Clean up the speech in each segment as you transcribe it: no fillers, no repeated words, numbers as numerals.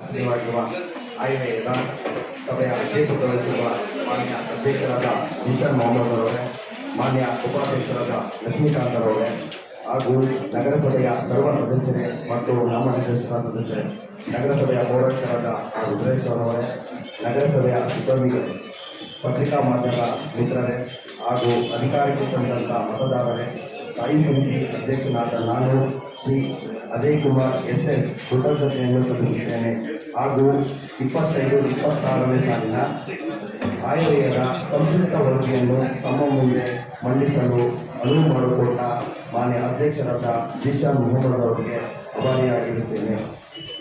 ಸದಸ್ಯರಾಗಿರುವ ಆಯ್ಕೆ ವಿಧಾನಸಭೆಯ ಅಧ್ಯಕ್ಷರಾಗಿರುವ ಮಾನ್ಯ ಅಧ್ಯಕ್ಷರಾದ ನಿಶಾನ್ ಮೊಹಮ್ಮದ್ ಅವರೇ, ಮಾನ್ಯ ಉಪಾಧ್ಯಕ್ಷರಾದ ಲಕ್ಷ್ಮೀಕಾಂತ್ ಅವರೇ ಹಾಗೂ ನಗರಸಭೆಯ ಸರ್ವ ಸದಸ್ಯರೇ ಮತ್ತು ನಾಮನಿರ್ದೇಶಿತ ಸದಸ್ಯರೇ, ನಗರಸಭೆಯ ಪೌರಾಯುಕ್ತರಾದ ರುದ್ರೇಶ್ ಅವರವರೇ, ನಗರಸಭೆಯ ಸಿಬ್ಬಂದಿಗಳು, ಪತ್ರಿಕಾ ಮಾಧ್ಯಮ ಮಿತ್ರರೇ ಹಾಗೂ ಅಧಿಕಾರಕ್ಕೆ ತಂದಂಥ ಮತದಾರರೇ, ಸ್ಥಾಯಿ ಸಮಿತಿ ಅಧ್ಯಕ್ಷನಾದ ನಾನು ಶ್ರೀ ಅಜಯ್ ಕುಮಾರ್ ಎಸ್ ಕೃತಜ್ಞತೆಯನ್ನು ಸಲ್ಲಿಸುತ್ತೇನೆ. ಹಾಗೂ 25-26ನೇ ಸಾಲಿನ ಆಯವ್ಯಯದ ಸಂಕ್ಷಿಪ್ತ ವರದಿಯನ್ನು ತಮ್ಮ ಮುಂದೆ ಮಂಡಿಸಲು ಅನುವು ಮಾಡಿಕೊಟ್ಟ ಮಾನ್ಯ ಅಧ್ಯಕ್ಷರಾದ ನಿಶಾನ್ ಮೊಹಮ್ಮದ್ ಅವರಿಗೆ ಅಭಾರಿಯಾಗಿರುತ್ತೇನೆ.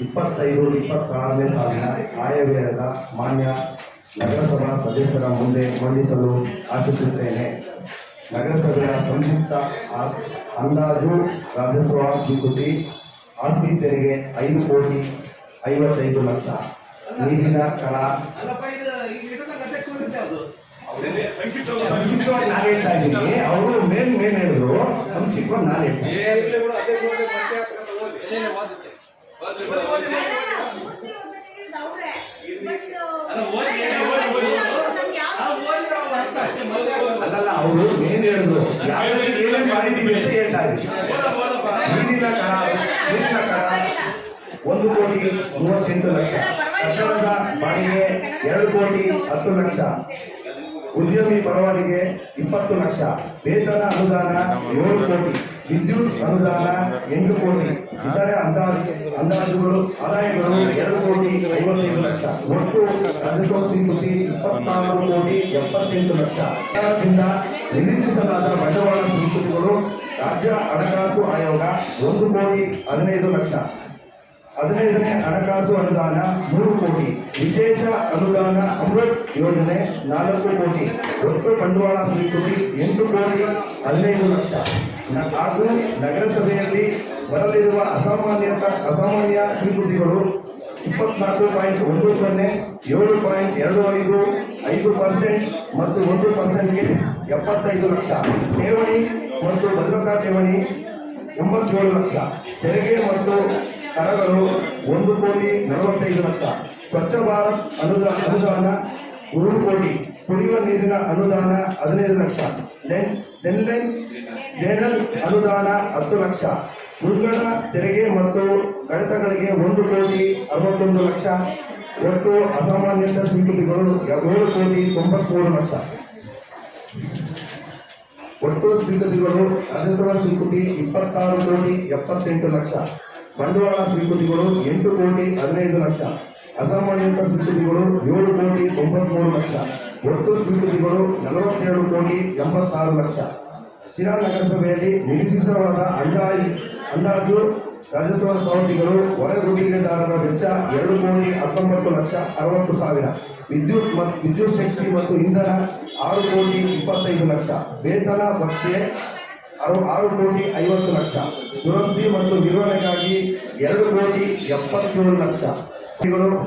25-26ನೇ ಸಾಲಿನ ಆಯವ್ಯಯದ ಮಾನ್ಯ ನಗರಸಭಾ ಸದಸ್ಯರ ಮುಂದೆ ಮಂಡಿಸಲು ಆಶಿಸುತ್ತೇನೆ. ನಗರಸಭೆಯ ಸಂಕ್ಷಿಪ್ತ ಅಂದಾಜು ರಾಜಸ್ವ ಸ್ವೀಕೃತಿ: ಆಸ್ತಿ ತೆರಿಗೆ 5,55,00,000, ನೀರಿನ ಕರ ಸಂಕ್ಷಿಪ್ತವಾಗಿ ನಾನು ಹೇಳ್ತಾ ಇದ್ದೀನಿ, ಅವರು ಮೇನ್ ಹೇಳಿದ್ರು, ಸಂಕ್ಷಿಪ್ತವಾಗಿ ನಾನು ಹೇಳ್ತೀನಿ. ಅಲ್ಲಲ್ಲ, ಅವರು ಮೇನ್ ಹೇಳಿದ್ರು, ಯಾವ್ದಾದ್ರು ಏನೇನು ಮಾಡಿದ್ದೀವಿ ಅಂತ ಹೇಳ್ತಾ ಇದ್ದೀವಿ. ನೀರಿನ ಕರ 1,38,00,000, ಕಟ್ಟಡದ ಬಾಡಿಗೆ 2,10,00,000, ಉದ್ಯಮಿ ಪರವಾನಿಗೆ 20 ಲಕ್ಷ, ವೇತನ ಅನುದಾನ 7 ಕೋಟಿ, ವಿದ್ಯುತ್ ಅನುದಾನ 8 ಕೋಟಿ, ಇತರೆ ಅಂದಾಜುಗಳು ಆದಾಯಗಳು 2,55,00,000, ಒಟ್ಟು ರಾಜಸ್ವ ಸ್ವೀಕೃತಿ 26,78,00,000. ಸರ್ಕಾರದಿಂದ ನಿರೀಕ್ಷಿಸಲಾದ ಬಂಡವಾಳ ಸ್ವೀಕೃತಿಗಳು: ರಾಜ್ಯ ಹಣಕಾಸು ಆಯೋಗ 1,15,00,000, 15ನೇ ಹಣಕಾಸು ಅನುದಾನ 3 ಕೋಟಿ, ವಿಶೇಷ ಅನುದಾನ ಅಮೃತ್ ಯೋಜನೆ 4 ಕೋಟಿ, ಒಟ್ಟು ಬಂಡವಾಳ ಸ್ವೀಕೃತಿ 8,15,00,000. ಹಾಗೂ ನಗರಸಭೆಯಲ್ಲಿ ಬರಲಿರುವ ಅಸಾಮಾನ್ಯ ಸ್ವೀಕೃತಿಗಳು 24.10, 7.25, 5% ಮತ್ತು 1%ಗೆ 75 ಲಕ್ಷ, ಠೇವಣಿ ಮತ್ತು ಭದ್ರತಾ ಠೇವಣಿ 87 ಲಕ್ಷ, ತೆರಿಗೆ ಮತ್ತು ಕರಗಳು 1,45,00,000, ಸ್ವಚ್ಛ ಭಾರತ್ ಅನುದಾನ 3 ಕೋಟಿ, ಕುಡಿಯುವ ನೀರಿನ ಅನುದಾನ 15 ಲಕ್ಷ, ಡೆನಲ್ ಅನುದಾನ 10 ಲಕ್ಷ, ಮುಂಗಡ ತೆರಿಗೆ ಮತ್ತು ಕಡಿತಗಳಿಗೆ 1,61,00,000, ಒಟ್ಟು ಅಸಾಮಾನ್ಯ ಸ್ವೀಕೃತಿಗಳು 7,93,00,000. ಒಟ್ಟು ಸ್ವೀಕೃತಿಗಳು: ರಾಜಸ್ವ ಸ್ವೀಕೃತಿ 26,78,00,000, ಬಂಡವಾಳ ಸ್ವೀಕೃತಿಗಳು 8,15,00,000, ಅಸಾಮಾನ್ಯ ಸ್ವೀಕೃತಿಗಳು 7,93,00,000, ಒಟ್ಟು ಸ್ವೀಕೃತಿಗಳು 47,86,00,000. ಶಿರಾ ನಗರಸಭೆಯಲ್ಲಿ ನಿರೀಕ್ಷಿಸಲಾದ ಅಂದಾಜು ರಾಜಸ್ವ ಪಾವತಿಗಳು: ಹೊರ ಗುತ್ತಿಗೆದಾರರ ವೆಚ್ಚ 2,19,60,000, ವಿದ್ಯುತ್ ಶಕ್ತಿ ಮತ್ತು ಇಂಧನ 6,25,00,000, ವೇತನ ಭತ್ಯೆ 6,50,00,000, ದುರಸ್ತಿ ಮತ್ತು ನಿರ್ವಹಣೆಗಾಗಿ 2,77,00,000,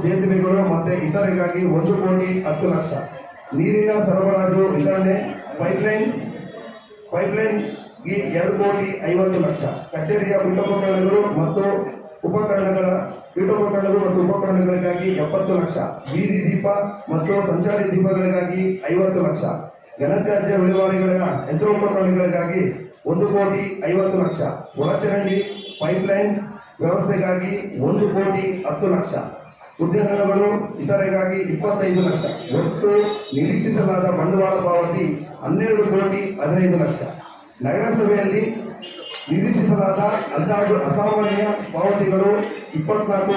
ಸೇತುವೆಗಳು ಮತ್ತು ಇತರೆಗಾಗಿ 1,10,00,000, ನೀರಿನ ಸರಬರಾಜು ವಿತರಣೆ ಪೈಪ್ಲೈನ್ಗೆ 2,50,00,000, ಕಚೇರಿಯ ಪೀಠೋಪಕರಣಗಳು ಮತ್ತು ಉಪಕರಣಗಳಿಗಾಗಿ 70 ಲಕ್ಷ, ಬೀದಿ ದೀಪ ಮತ್ತು ಸಂಚಾರಿ ದೀಪಗಳಿಗಾಗಿ 50 ಲಕ್ಷ, ಘನತ್ಯಾಜ್ಯ ವಿಲೇವಾರಿಗಳ ಯಂತ್ರೋಪಕರಣಗಳಿಗಾಗಿ 1,50,00,000, ಒಳಚರಂಡಿ ಪೈಪ್ಲೈನ್ ವ್ಯವಸ್ಥೆಗಾಗಿ 1,10,00,000, ಉದ್ಯಾನಗಳು ಇತರೆಗಾಗಿ 25 ಲಕ್ಷ. ಒಟ್ಟು ನಿರೀಕ್ಷಿಸಲಾದ ಬಂಡವಾಳ ಪಾವತಿ 12,15,00,000. ನಗರಸಭೆಯಲ್ಲಿ ನಿರೀಕ್ಷಿಸಲಾದ ಅಂದಾಜು ಅಸಾಮಾನ್ಯ ಪಾವತಿಗಳು 24.